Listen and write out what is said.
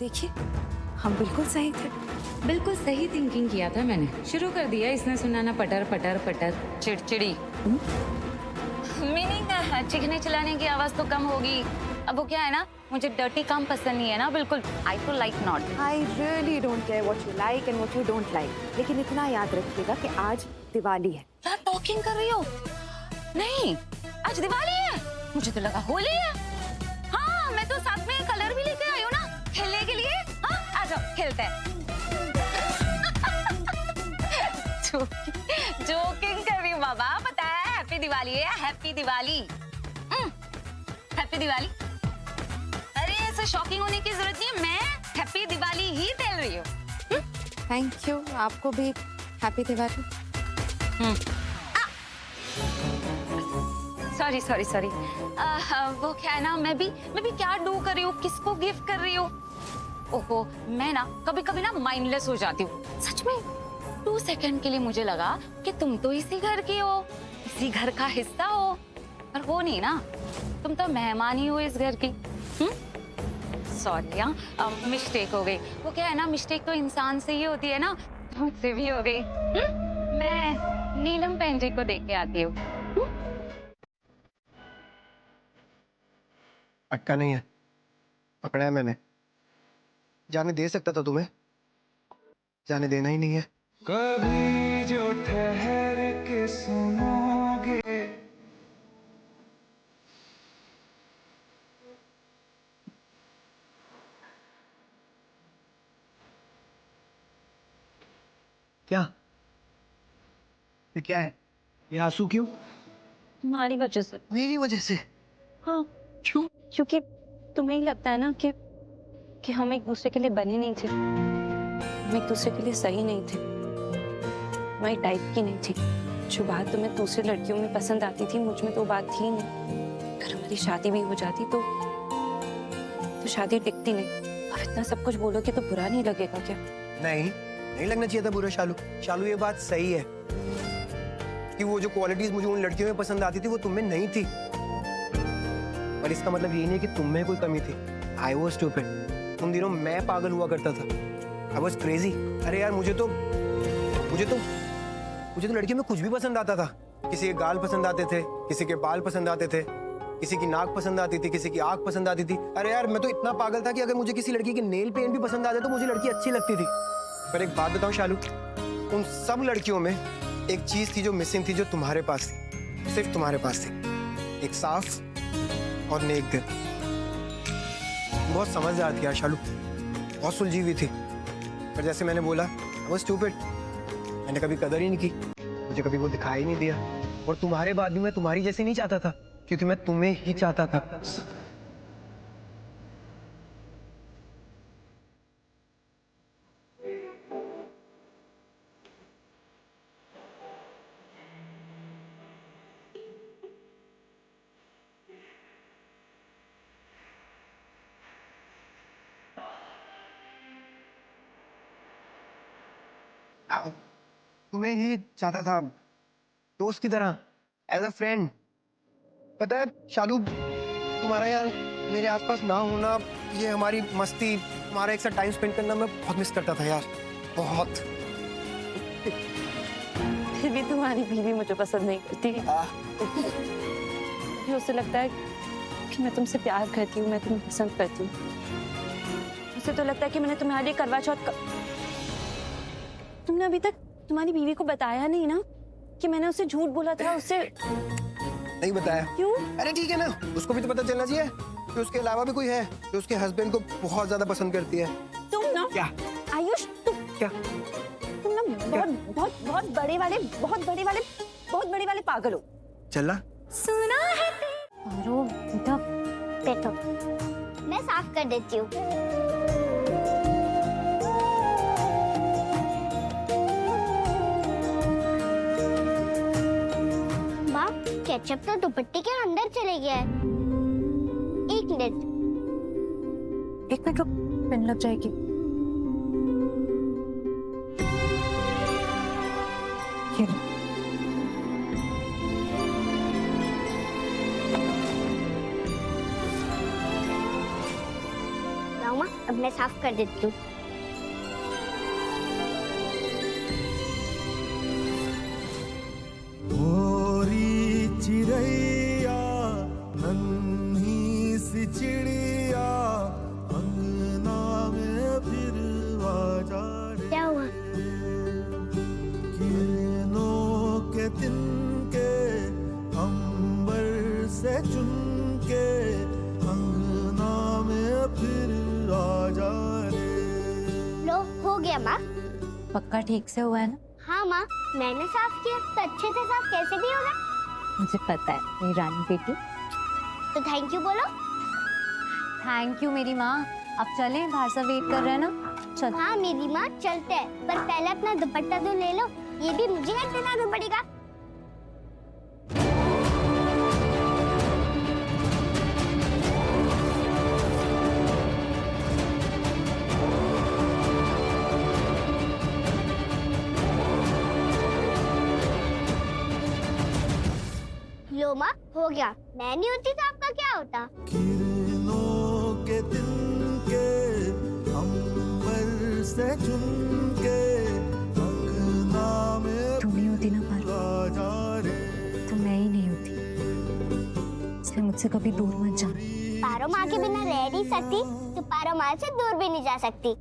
देखिए, हम बिल्कुल सही थे। बिल्कुल सही थिंकिंग किया था मैंने। शुरू कर दिया इसने सुनाना पटर पटर पटर चिड़चिड़ी। मीनिंग चीखने चिल्लाने की आवाज तो कम होगी। अब वो क्या है ना, मुझे डर्टी काम पसंद नहीं है ना बिल्कुल। आई तो like not. I really don't care what you like and what you don't like, लेकिन इतना याद रखिएगा कि आज दिवाली है। क्या टॉकिंग कर रही हो? नहीं, आज दिवाली है। मुझे तो लगा होली है। हाँ, मैं तो साथ में कलर भी लेके आई हूँ ना खेलने के लिए। हाँ, आ जाओ खेलते हैं। जोकिंग कर रही हूँ बाबा, पता है हैप्पी दिवाली है। Happy Diwali, happy Diwali. अरे ऐसे शॉकिंग होने की जरूरत नहीं है, मैं हैप्पी दिवाली ही बोल रही हूँ। थैंक यू, आपको भी happy Diwali. Sorry sorry sorry. वो क्या है ना, मैं भी क्या डू कर रही हूँ, किसको गिफ्ट कर रही हूँ। ओहो, मैं ना कभी कभी ना माइंडलेस हो जाती हूँ सच में। 2 सेकंड के लिए मुझे लगा कि तुम तो इसी घर की हो, इसी घर का हिस्सा हो, पर हो नहीं ना, तुम तो मेहमान ही हो इस घर की। सॉरी, हाँ मिस्टेक हो गई। वो क्या है ना, मिस्टेक तो इंसान से ही होती है ना, मुझसे भी हो गई। मैं नीलम बहन जी को देख के आती हूँ। अटका नहीं है, पकड़ा है मैंने। जाने दे सकता था तुम्हें, जाने देना ही नहीं है। कभी जो ठहर के सुनोगे, क्या ये क्या है? ये आंसू क्यों? तुम्हारी वजह से। मेरी वजह से? हाँ, क्यों? क्योंकि तुम्हें ही लगता है ना कि हम एक दूसरे के लिए बने नहीं थे, हम एक दूसरे के लिए सही नहीं थे, हमारी टाइप की नहीं थी। जो बात तुम्हें दूसरी लड़कियों में पसंद आती थी, मुझ में तो बात थी नहीं। अगर हमारी शादी भी हो जाती तो शादी टिकती नहीं। अब इतना सब कुछ बोलोगे तो बुरा नहीं लगेगा क्या? नहीं लगना चाहिए था बुरा। शालू, ये बात सही है कि वो जो क्वालिटीज मुझे उन लड़कियों में पसंद आती थी वो तुम में नहीं थी, पर इसका मतलब ये नहीं है कि तुम में कोई कमी थी। I was stupid. उन दिनों मैं पागल हुआ करता था। I was crazy. अरे यार, मुझे तो लड़कियों में कुछ भी पसंद आता था। किसी के गाल पसंद आते थे, किसी के बाल पसंद आते थे, किसी की नाक पसंद आती थी, किसी की आंख पसंद आती थी। अरे यार, मैं तो इतना पागल था कि अगर मुझे किसी लड़की के नेल पेंट भी पसंद आ जाए तो मुझे लड़की अच्छी लगती थी। पर एक बात बताऊं शालू, उन सब लड़कियों में एक चीज थी जो मिसिंग थी, जो तुम्हारे पास थी, सिर्फ तुम्हारे पास थी। एक साफ और नेक दिल। बहुत समझदार थी यार शालू, बहुत सुलझी हुई थी। पर जैसे मैंने बोला, वो स्टूपिड। मैंने कभी कदर ही नहीं की, मुझे कभी वो दिखाई नहीं दिया। और तुम्हारे बाद भी मैं तुम्हारी जैसी नहीं चाहता था, क्योंकि मैं तुम्हें ही चाहता था। तुम्हें ही चाहता था, दोस्त की तरह, एज अ फ्रेंड। पता है शालू, तुम्हारा यार मेरे आसपास ना होना, ये हमारी मस्ती, हमारा एक साथ टाइम स्पेंड करना मैं बहुत मिस करता था यार, बहुत। फिर भी तुम्हारी बीवी मुझे पसंद नहीं करती। मुझे उससे लगता है कि मैं तुमसे प्यार करती हूँ, मैं तुम्हें पसंद करती हूँ। उसे तो लगता है कि मैंने तुम्हारे लिए करवा चौथ तुमने अभी तक तुम्हारी बीवी को बताया नहीं ना कि मैंने उसे झूठ बोला था। उससे नहीं बताया। क्यों? अरे ठीक है ना, उसको भी तो पता चलना चाहिए कि उसके अलावा भी कोई है जो उसके हस्बैंड को बहुत ज्यादा पसंद करती है। तुम ना, क्या आयुष, क्या तुम ना बहुत बड़े वाले पागल हो। चला सुना है और बेटा, बैठो, मैं साफ कर देती हूँ। माँ, केचप तो दुपट्टे के अंदर चले गया है। एक मिनट रुक, पेन लग जाएगी। ये लो। लाओ माँ। अब मैं साफ कर देती हूँ। गोरी चिड़ैया नन्ही सी चिड़िया अंगना में फिर आजा रे। क्या हुआ? किरणों के तिनके अंबर से चुनके अंगना में फिर आजा रे। लो हो गया माँ। पक्का ठीक से हुआ है ना? हाँ माँ, मैंने साफ किया तो अच्छे से साफ कैसे भी होगा। मुझे पता है मेरी रानी बेटी। तो थैंक यू बोलो। थैंक यू मेरी माँ। अब चलें, बाहर से वेट कर रहे हैं ना। चल। हाँ मेरी माँ चलते हैं, पर पहले अपना दुपट्टा तो ले लो, ये भी मुझे देना पड़ेगा। लो माँ हो गया। मैं नहीं होती तो आपका क्या होता? किरणों के तिनके अंबर से चुनके अंगना में तुम नहीं होती ना पारो, आजा रे। तो मैं ही नहीं होती, इसलिए मुझसे कभी दूर मत जा। पारो माँ के बिना रह नहीं सकती, तो पारो माँ से दूर भी नहीं जा सकती।